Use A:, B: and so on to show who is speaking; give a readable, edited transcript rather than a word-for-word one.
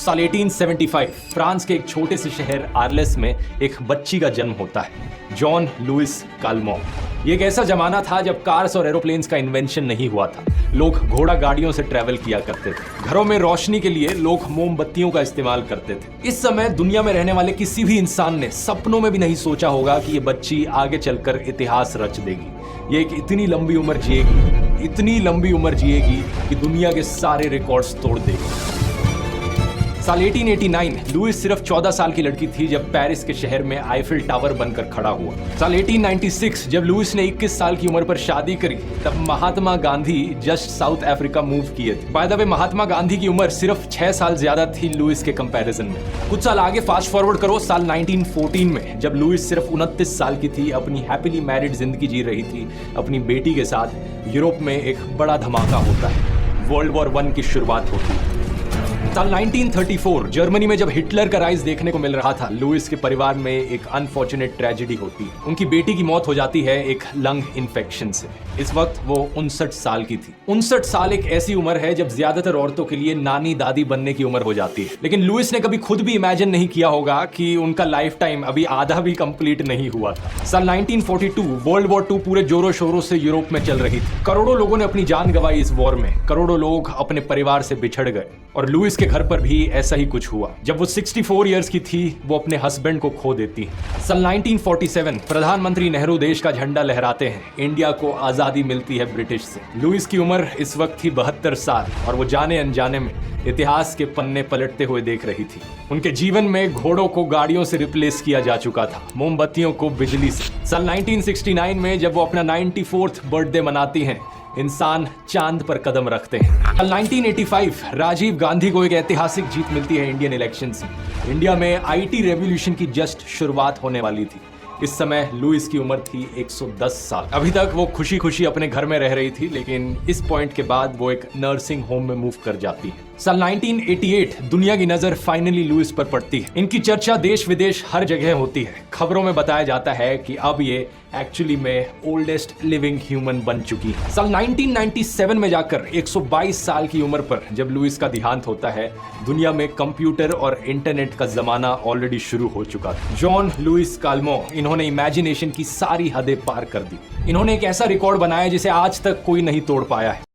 A: साल 1875 फ्रांस के एक छोटे से शहर आर्लेस में एक बच्ची का जन्म होता है, जॉन लुइस काल्मो। ये एक ऐसा जमाना था जब कार्स और एरोप्लेन्स का इन्वेंशन नहीं हुआ था। लोग घोड़ा गाड़ियों से ट्रेवल किया करते थे। घरों में रोशनी के लिए लोग मोमबत्तियों का इस्तेमाल करते थे। इस समय दुनिया में रहने वाले किसी भी इंसान ने सपनों में भी नहीं सोचा होगा कि ये बच्ची आगे चलकर इतिहास रच देगी। ये एक इतनी लंबी उम्र जिएगी कि दुनिया के सारे रिकॉर्ड्स तोड़ देगी। साल 1889 लुइस सिर्फ 14 साल की लड़की थी जब पेरिस के शहर में आईफिल टावर बनकर खड़ा हुआ। साल 1896 जब लुइस ने 21 साल की उम्र पर शादी करी, तब Mahatma Gandhi just South Africa move किए थे। By the way, Mahatma Gandhi की उम्र सिर्फ 6 साल ज्यादा थी लुइस के कंपैरिजन में। कुछ साल आगे फास्ट फॉरवर्ड करो, साल 1914 में जब लुइस सिर्फ 29 साल की थी, अपनी हैप्पीली मैरिड जिंदगी जी रही थी अपनी बेटी के साथ, यूरोप में एक बड़ा धमाका होता है। वर्ल्ड वॉर 1 की शुरुआत होती है। साल 1934 जर्मनी में जब हिटलर का राइज देखने को मिल रहा था, लुइस के परिवार में एक अनफॉर्चुनेट ट्रेजेडी होती है। उनकी बेटी की मौत हो जाती है एक लंग इन्फेक्शन से। इस वक्त वो 59 साल की थी। 59 साल एक ऐसी उम्र है जब ज्यादातर औरतों के लिए नानी दादी बनने की उम्र हो जाती है। लेकिन लुइस ने कभी खुद भी इमेजिन नहीं किया होगा कि उनका लाइफ टाइम अभी आधा भी कंप्लीट नहीं हुआ था। साल 1942 वर्ल्ड वॉर 2 पूरे जोरों शोरों से यूरोप में चल रही थी। करोड़ों लोगों ने अपनी जान गंवाई इस वॉर में। करोड़ों लोग अपने परिवार से बिछड़ गए और लुइस के घर पर भी ऐसा ही कुछ हुआ। जब वो 64 इयर्स की थी, वो अपने हस्बैंड को खो देती है। साल 1947 प्रधानमंत्री नेहरू देश का झंडा लहराते हैं। इंडिया को आजादी मिलती है ब्रिटिश से। लुइस की उम्र इस वक्त थी 72 साल और वो जाने अनजाने में इतिहास के पन्ने पलटते हुए देख रही थी। उनके जीवन में घोड़ों को गाड़ियों से रिप्लेस किया जा चुका था, मोमबत्तियों को बिजली से। साल 1969 में जब वो अपना 94th बर्थडे मनाती हैं, इंसान चांद पर कदम रखते हैं। 1985 राजीव गांधी को एक ऐतिहासिक जीत मिलती है इंडियन इलेक्शंस में। इंडिया में आईटी रेवोल्यूशन की जस्ट शुरुआत होने वाली थी। इस समय लुइस की उम्र थी 110 साल। अभी तक वो खुशी खुशी अपने घर में रह रही थी, लेकिन इस पॉइंट के बाद वो एक नर्सिंग होम में मूव कर जाती है। साल 1988 दुनिया की नजर फाइनली लुइस पर पड़ती है। इनकी चर्चा देश विदेश हर जगह होती है। खबरों में बताया जाता है कि अब ये एक्चुअली में ओल्डेस्ट लिविंग ह्यूमन बन चुकी है। साल 1997 में जाकर 122 साल की उम्र पर जब लुइस का देहांत होता है, दुनिया में कंप्यूटर और इंटरनेट का जमाना ऑलरेडी शुरू हो चुका था। जॉन लुइस काल्मो, इन्होंने इमेजिनेशन की सारी हदें पार कर दी। इन्होंने एक ऐसा रिकॉर्ड बनाया जिसे आज तक कोई नहीं तोड़ पाया है।